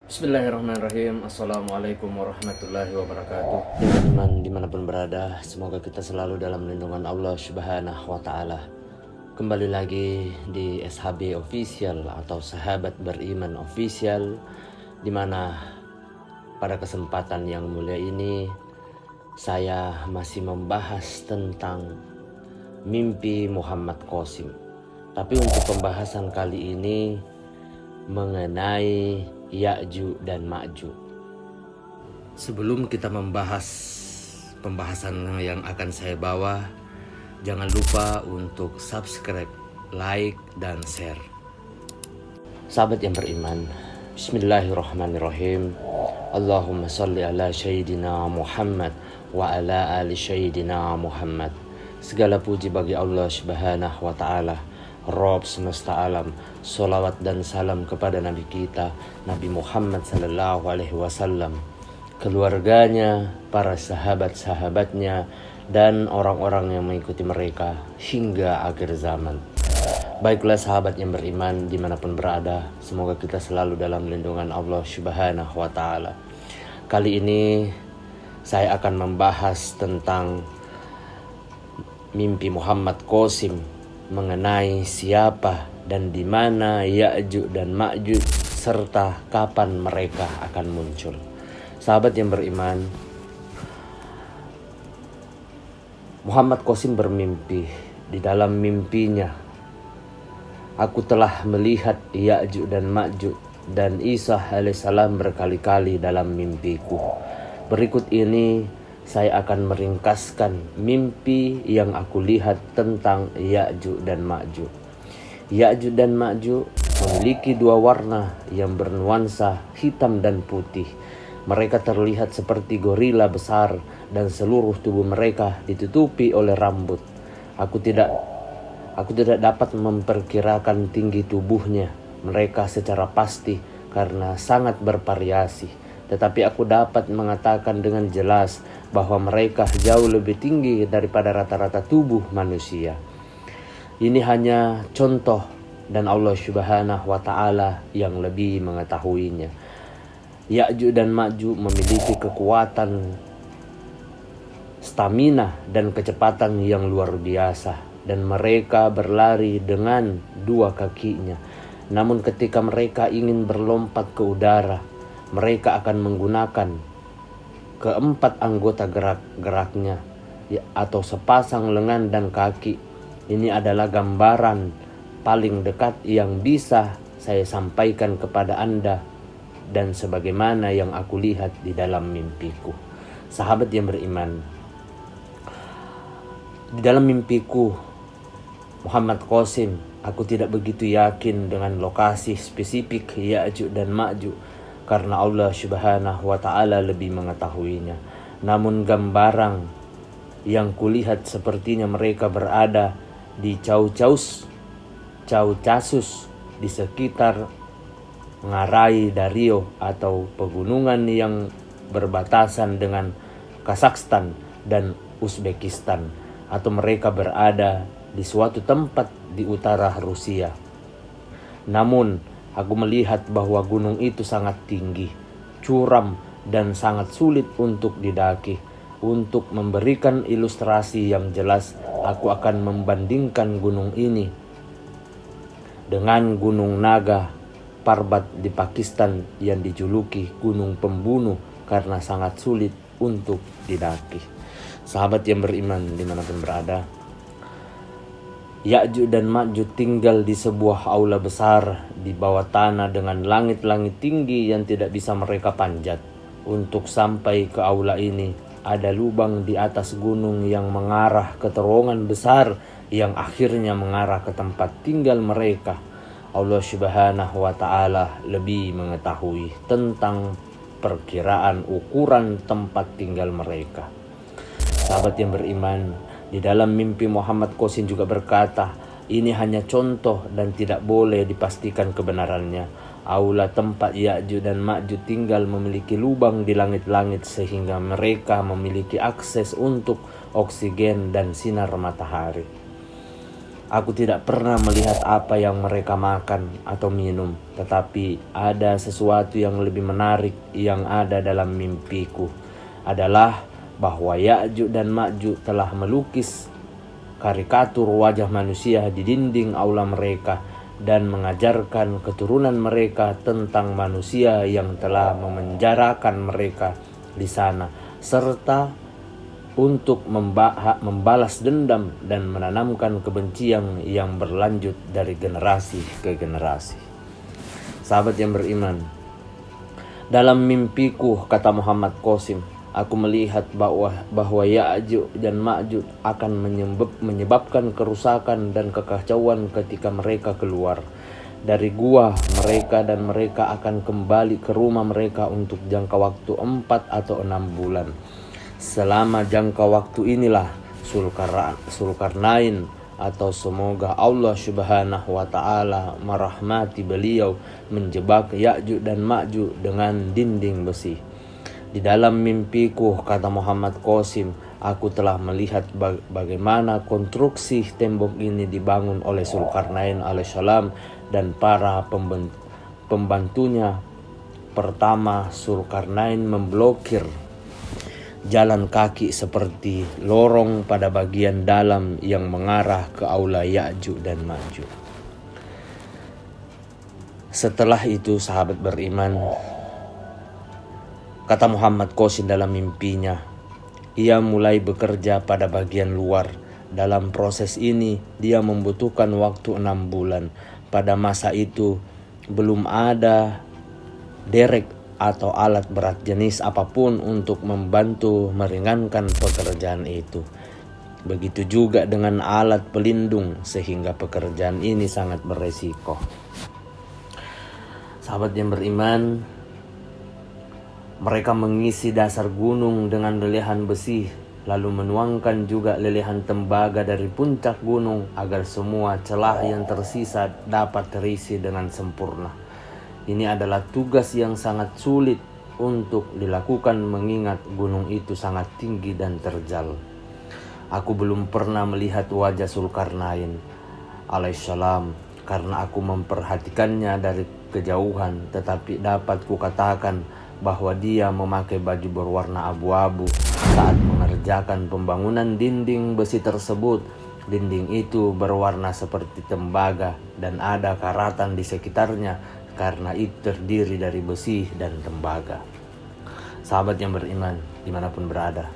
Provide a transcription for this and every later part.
Bismillahirrahmanirrahim. Assalamualaikum warahmatullahi wabarakatuh. Teman-teman dimanapun berada, semoga kita selalu dalam lindungan Allah Subhanahu wa Ta'ala. Kembali lagi di SHB Official atau Sahabat Beriman Official, dimana pada kesempatan yang mulia ini saya masih membahas tentang mimpi Muhammad Qasim. Tapi untuk pembahasan kali ini mengenai Ya'juj dan Ma'juj. Sebelum kita membahas pembahasan yang akan saya bawa, jangan lupa untuk subscribe, like, dan share. Sahabat yang beriman, Bismillahirrahmanirrahim. Allahumma salli ala Sayyidina Muhammad wa ala ali Sayyidina Muhammad. Segala puji bagi Allah Subhanahu wa Ta'ala, Rabb semesta alam. Salawat dan salam kepada Nabi kita, Nabi Muhammad sallallahu alaihi wasallam, keluarganya, para sahabat-sahabatnya, dan orang-orang yang mengikuti mereka hingga akhir zaman. Baiklah sahabat yang beriman dimanapun berada, semoga kita selalu dalam lindungan Allah Subhanahu wa Ta'ala. Kali ini saya akan membahas tentang mimpi Muhammad Qasim mengenai siapa dan di mana Ya'juj dan Ma'juj serta kapan mereka akan muncul. Sahabat yang beriman, Muhammad Qasim bermimpi. Di dalam mimpinya, aku telah melihat Ya'juj dan Ma'juj dan Isa alaihissalam berkali-kali dalam mimpiku. Berikut ini saya akan meringkaskan mimpi yang aku lihat tentang Ya'juj dan Ma'juj. Ya'juj dan Ma'juj memiliki dua warna yang bernuansa hitam dan putih. Mereka terlihat seperti gorila besar dan seluruh tubuh mereka ditutupi oleh rambut. Aku tidak dapat memperkirakan tinggi tubuhnya mereka secara pasti karena sangat bervariasi. Tetapi aku dapat mengatakan dengan jelas bahwa mereka jauh lebih tinggi daripada rata-rata tubuh manusia. Ini hanya contoh dan Allah Subhanahu wa Ta'ala yang lebih mengetahuinya. Ya'juj dan Ma'juj memiliki kekuatan, stamina dan kecepatan yang luar biasa, dan mereka berlari dengan dua kakinya. Namun ketika mereka ingin berlompat ke udara, mereka akan menggunakan keempat anggota gerak-geraknya atau sepasang lengan dan kaki. Ini adalah gambaran paling dekat yang bisa saya sampaikan kepada Anda dan sebagaimana yang aku lihat di dalam mimpiku. Sahabat yang beriman, di dalam mimpiku Muhammad Qasim, aku tidak begitu yakin dengan lokasi spesifik Ya'juj dan Ma'juj karena Allah Subhanahu wa Ta'ala lebih mengetahuinya. Namun gambaran yang kulihat sepertinya mereka berada di Caucasus di sekitar Ngarai Dario atau pegunungan yang berbatasan dengan Kazakhstan dan Uzbekistan, atau mereka berada di suatu tempat di utara Rusia. Namun aku melihat bahwa gunung itu sangat tinggi, curam, dan sangat sulit untuk didaki. Untuk memberikan ilustrasi yang jelas, aku akan membandingkan gunung ini dengan Gunung Naga Parbat di Pakistan yang dijuluki Gunung Pembunuh karena sangat sulit untuk didaki. Sahabat yang beriman dimanapun berada, Ya'juj dan Ma'juj tinggal di sebuah aula besar di bawah tanah dengan langit-langit tinggi yang tidak bisa mereka panjat. Untuk sampai ke aula ini, ada lubang di atas gunung yang mengarah ke terowongan besar yang akhirnya mengarah ke tempat tinggal mereka. Allah Subhanahu wa Ta'ala lebih mengetahui tentang perkiraan ukuran tempat tinggal mereka. Sahabat yang beriman, di dalam mimpi Muhammad Qasim juga berkata, ini hanya contoh dan tidak boleh dipastikan kebenarannya. Aula tempat Ya'juj dan Ma'juj tinggal memiliki lubang di langit-langit sehingga mereka memiliki akses untuk oksigen dan sinar matahari. Aku tidak pernah melihat apa yang mereka makan atau minum, tetapi ada sesuatu yang lebih menarik yang ada dalam mimpiku, adalah bahwa Ya'juj dan Ma'juj telah melukis karikatur wajah manusia di dinding aula mereka dan mengajarkan keturunan mereka tentang manusia yang telah memenjarakan mereka di sana, serta untuk membalas dendam dan menanamkan kebencian yang berlanjut dari generasi ke generasi. Sahabat yang beriman, dalam mimpiku, kata Muhammad Qasim, aku melihat bahwa Ya'juj dan Ma'juj akan menyebabkan kerusakan dan kekacauan ketika mereka keluar dari gua mereka, dan mereka akan kembali ke rumah mereka untuk jangka waktu 4 atau 6 bulan. Selama jangka waktu inilah Zulkarnain, atau semoga Allah Subhanahu wa Ta'ala merahmati beliau, menjebak Ya'juj dan Ma'juj dengan dinding besi. Di dalam mimpiku, kata Muhammad Qasim, aku telah melihat bagaimana konstruksi tembok ini dibangun oleh Zulkarnain alaihissalam dan para pembantunya. Pertama, Zulkarnain memblokir jalan kaki seperti lorong pada bagian dalam yang mengarah ke aula Ya'juj dan Ma'juj. Setelah itu, sahabat beriman, kata Muhammad Qasim dalam mimpinya, ia mulai bekerja pada bagian luar. Dalam proses ini, dia membutuhkan waktu 6 bulan. Pada masa itu, belum ada derek atau alat berat jenis apapun untuk membantu meringankan pekerjaan itu. Begitu juga dengan alat pelindung, sehingga pekerjaan ini sangat beresiko. Sahabat yang beriman, mereka mengisi dasar gunung dengan lelehan besi, lalu menuangkan juga lelehan tembaga dari puncak gunung agar semua celah yang tersisa dapat terisi dengan sempurna. Ini adalah tugas yang sangat sulit untuk dilakukan mengingat gunung itu sangat tinggi dan terjal. Aku belum pernah melihat wajah Zulkarnain alaihissalam karena aku memperhatikannya dari kejauhan, tetapi dapat kukatakan bahwa dia memakai baju berwarna abu-abu saat mengerjakan pembangunan dinding besi tersebut. Dinding itu berwarna seperti tembaga dan ada karatan di sekitarnya karena itu terdiri dari besi dan tembaga. Sahabat yang beriman dimanapun berada,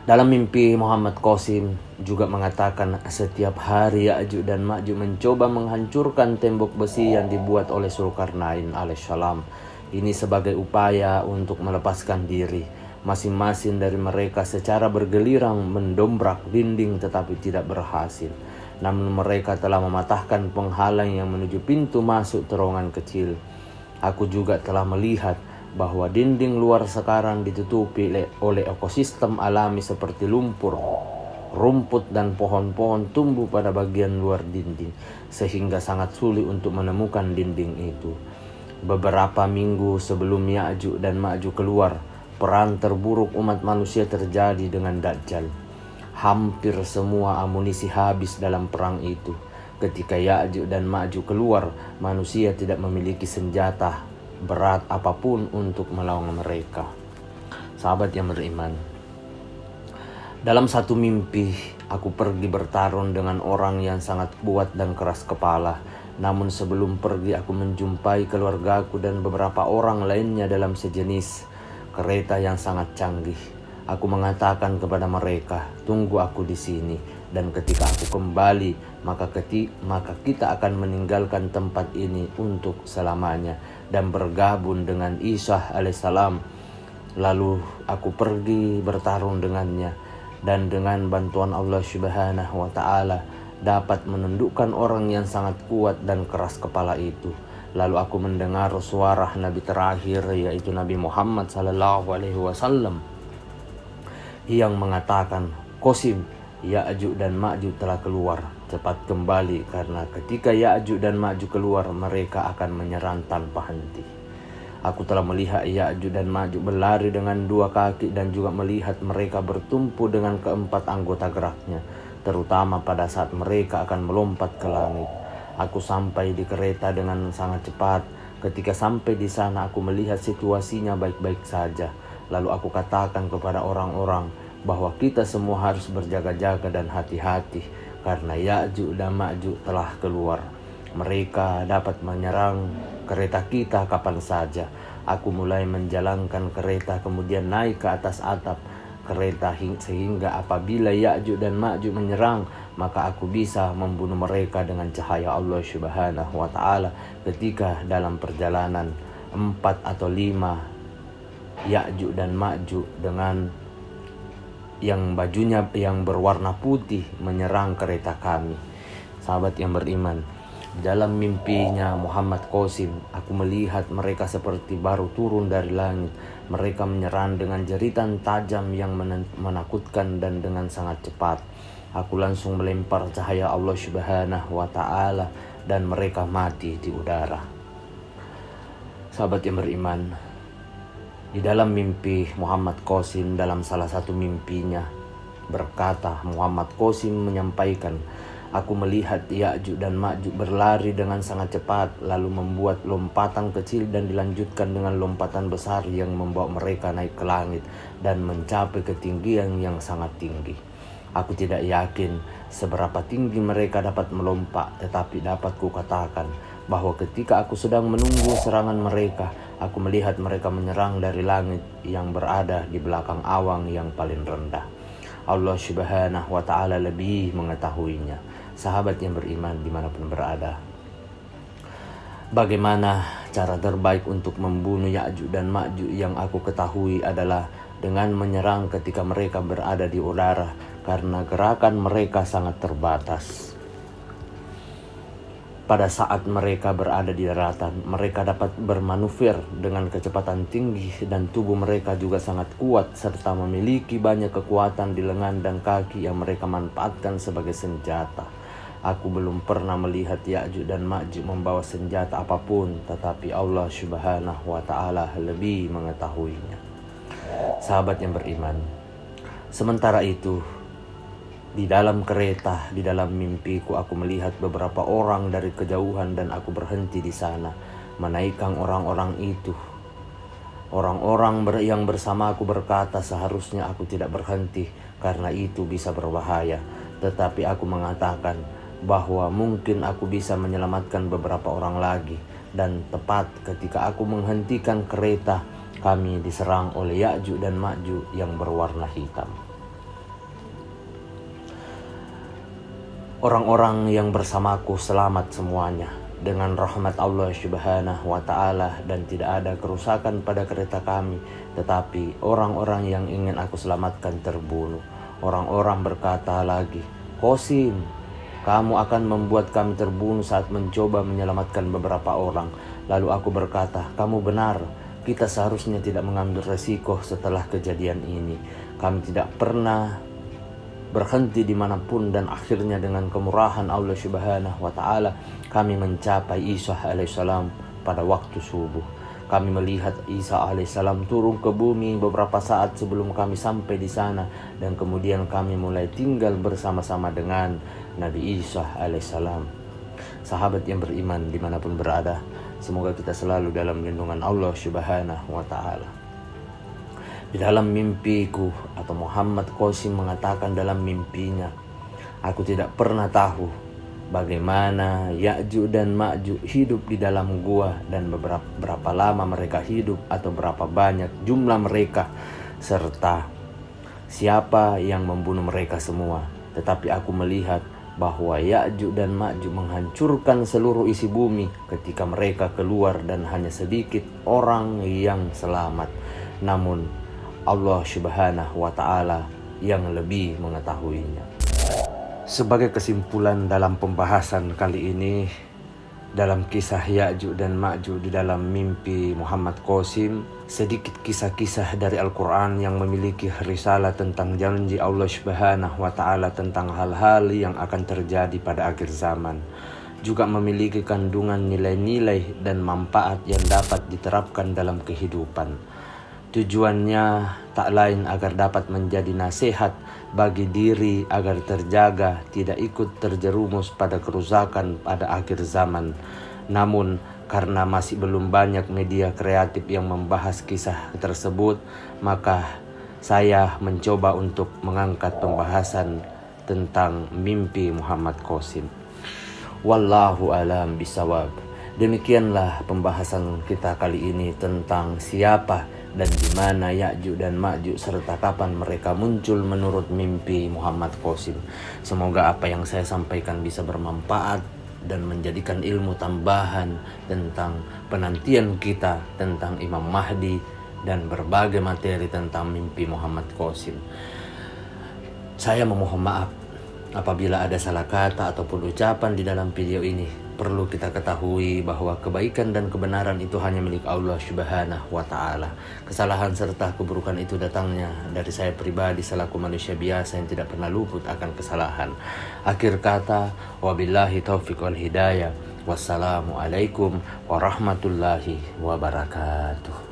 dalam mimpi Muhammad Qasim juga mengatakan setiap hari Ya'juj dan Ma'juj mencoba menghancurkan tembok besi yang dibuat oleh Zulkarnain alaihissalam. Ini sebagai upaya untuk melepaskan diri. Masing-masing dari mereka secara bergelirang mendobrak dinding tetapi tidak berhasil. Namun mereka telah mematahkan penghalang yang menuju pintu masuk terowongan kecil. Aku juga telah melihat bahwa dinding luar sekarang ditutupi oleh ekosistem alami seperti lumpur, rumput dan pohon-pohon tumbuh pada bagian luar dinding, sehingga sangat sulit untuk menemukan dinding itu. Beberapa minggu sebelum Ya'juj dan Ma'juj keluar, perang terburuk umat manusia terjadi dengan Dajjal. Hampir semua amunisi habis dalam perang itu. Ketika Ya'juj dan Ma'juj keluar, manusia tidak memiliki senjata berat apapun untuk melawan mereka. Sahabat yang beriman, dalam satu mimpi, aku pergi bertarung dengan orang yang sangat kuat dan keras kepala. Namun sebelum pergi, aku menjumpai keluargaku dan beberapa orang lainnya dalam sejenis kereta yang sangat canggih. Aku mengatakan kepada mereka, tunggu aku di sini, dan ketika aku kembali, maka kita akan meninggalkan tempat ini untuk selamanya dan bergabung dengan Isa alaihissalam. Lalu aku pergi bertarung dengannya, dan dengan bantuan Allah Subhanahu wa Ta'ala dapat menundukkan orang yang sangat kuat dan keras kepala itu. Lalu aku mendengar suara Nabi terakhir, yaitu Nabi Muhammad SAW, yang mengatakan, Qasim, Ya'juj dan Ma'juj telah keluar, cepat kembali, karena ketika Ya'juj dan Ma'juj keluar, mereka akan menyerang tanpa henti. Aku telah melihat Ya'juj dan Ma'juj berlari dengan 2 kaki dan juga melihat mereka bertumpu dengan keempat anggota geraknya. terutama pada saat mereka akan melompat ke langit. Aku sampai di kereta dengan sangat cepat. Ketika sampai di sana aku melihat situasinya baik-baik saja. Lalu aku katakan kepada orang-orang bahwa kita semua harus berjaga-jaga dan hati-hati karena Ya'juj dan Ma'juj telah keluar. Mereka dapat menyerang kereta kita kapan saja. Aku mulai menjalankan kereta kemudian naik ke atas atap kereta sehingga apabila Ya'juj dan Ma'juj menyerang, maka aku bisa membunuh mereka dengan cahaya Allah Subhanahu wa ta'ala. Ketika dalam perjalanan 4 atau 5 Ya'juj dan Ma'juj dengan yang bajunya yang berwarna putih menyerang kereta kami. Sahabat yang beriman, dalam mimpinya Muhammad Qasim, aku melihat mereka seperti baru turun dari langit. Mereka menyerang dengan jeritan tajam yang menakutkan dan dengan sangat cepat. Aku langsung melempar cahaya Allah Subhanahu wa ta'ala dan mereka mati di udara. Sahabat yang beriman, di dalam mimpi Muhammad Qasim, dalam salah satu mimpinya berkata, Muhammad Qasim menyampaikan, aku melihat Ya'juj dan Ma'juj berlari dengan sangat cepat, lalu membuat lompatan kecil dan dilanjutkan dengan lompatan besar yang membawa mereka naik ke langit dan mencapai ketinggian yang sangat tinggi. Aku tidak yakin seberapa tinggi mereka dapat melompat, tetapi dapat kukatakan bahwa ketika aku sedang menunggu serangan mereka, aku melihat mereka menyerang dari langit yang berada di belakang awan yang paling rendah. Allah Subhanahu wa ta'ala lebih mengetahuinya. Sahabat yang beriman dimanapun berada, bagaimana cara terbaik untuk membunuh Ya'juj dan Ma'juj? Yang aku ketahui adalah dengan menyerang ketika mereka berada di udara, karena gerakan mereka sangat terbatas. Pada saat mereka berada di daratan, mereka dapat bermanuver dengan kecepatan tinggi dan tubuh mereka juga sangat kuat serta memiliki banyak kekuatan di lengan dan kaki yang mereka manfaatkan sebagai senjata. Aku belum pernah melihat Ya'juj dan Ma'juj membawa senjata apapun, tetapi Allah Subhanahu wa ta'ala lebih mengetahuinya. Sahabat yang beriman, sementara itu di dalam kereta, di dalam mimpiku, aku melihat beberapa orang dari kejauhan dan aku berhenti di sana menaikkan orang-orang itu. Orang-orang yang bersama aku berkata seharusnya aku tidak berhenti karena itu bisa berbahaya. Tetapi aku mengatakan bahwa mungkin aku bisa menyelamatkan beberapa orang lagi. Dan tepat ketika aku menghentikan kereta, kami diserang oleh Ya'juj dan Ma'juj yang berwarna hitam. Orang-orang yang bersamaku selamat semuanya dengan rahmat Allah Subhanahu wa ta'ala dan tidak ada kerusakan pada kereta kami. Tetapi orang-orang yang ingin aku selamatkan terbunuh. Orang-orang berkata lagi, Qasim, kamu akan membuat kami terbunuh saat mencoba menyelamatkan beberapa orang. Lalu aku berkata, kamu benar, kita seharusnya tidak mengambil resiko setelah kejadian ini. Kami tidak pernah berhenti dimanapun dan akhirnya dengan kemurahan Allah Subhanahu wa ta'ala kami mencapai Isa alaihissalam pada waktu subuh. Kami melihat Isa alaihissalam turun ke bumi beberapa saat sebelum kami sampai di sana dan kemudian kami mulai tinggal bersama-sama dengan Nabi Isa alaihissalam. Sahabat yang beriman dimanapun berada, semoga kita selalu dalam lindungan Allah Subhanahu wa ta'ala. Di dalam mimpiku, atau Muhammad Qasim mengatakan dalam mimpinya, aku tidak pernah tahu bagaimana Ya'juj dan Ma'juj hidup di dalam gua dan berapa lama mereka hidup atau berapa banyak jumlah mereka serta siapa yang membunuh mereka semua. Tetapi aku melihat bahwa Ya'juj dan Ma'juj menghancurkan seluruh isi bumi ketika mereka keluar dan hanya sedikit orang yang selamat. Namun Allah Subhanahu wa ta'ala yang lebih mengetahuinya. Sebagai kesimpulan dalam pembahasan kali ini, dalam kisah Ya'juj dan Ma'juj di dalam mimpi Muhammad Qasim, sedikit kisah-kisah dari Al-Quran yang memiliki risalah tentang janji Allah Subhanahu wa ta'ala tentang hal-hal yang akan terjadi pada akhir zaman. Juga memiliki kandungan nilai-nilai dan manfaat yang dapat diterapkan dalam kehidupan. Tujuannya tak lain agar dapat menjadi nasihat bagi diri agar terjaga tidak ikut terjerumus pada kerusakan pada akhir zaman. Namun karena masih belum banyak media kreatif yang membahas kisah tersebut, maka saya mencoba untuk mengangkat pembahasan tentang mimpi Muhammad Qasim. Wallahu alam bisawab. Demikianlah pembahasan kita kali ini tentang siapa dan di mana Ya'juj dan Ma'juj serta kapan mereka muncul menurut mimpi Muhammad Qasim. Semoga apa yang saya sampaikan bisa bermanfaat dan menjadikan ilmu tambahan tentang penantian kita tentang Imam Mahdi dan berbagai materi tentang mimpi Muhammad Qasim. Saya memohon maaf apabila ada salah kata ataupun ucapan di dalam video ini. Perlu kita ketahui bahwa kebaikan dan kebenaran itu hanya milik Allah Subhanahu wa Ta'ala. Kesalahan serta keburukan itu datangnya dari saya pribadi selaku manusia biasa yang tidak pernah luput akan kesalahan. Akhir kata, wabillahi taufiq wal hidayah. Wassalamualaikum warahmatullahi wabarakatuh.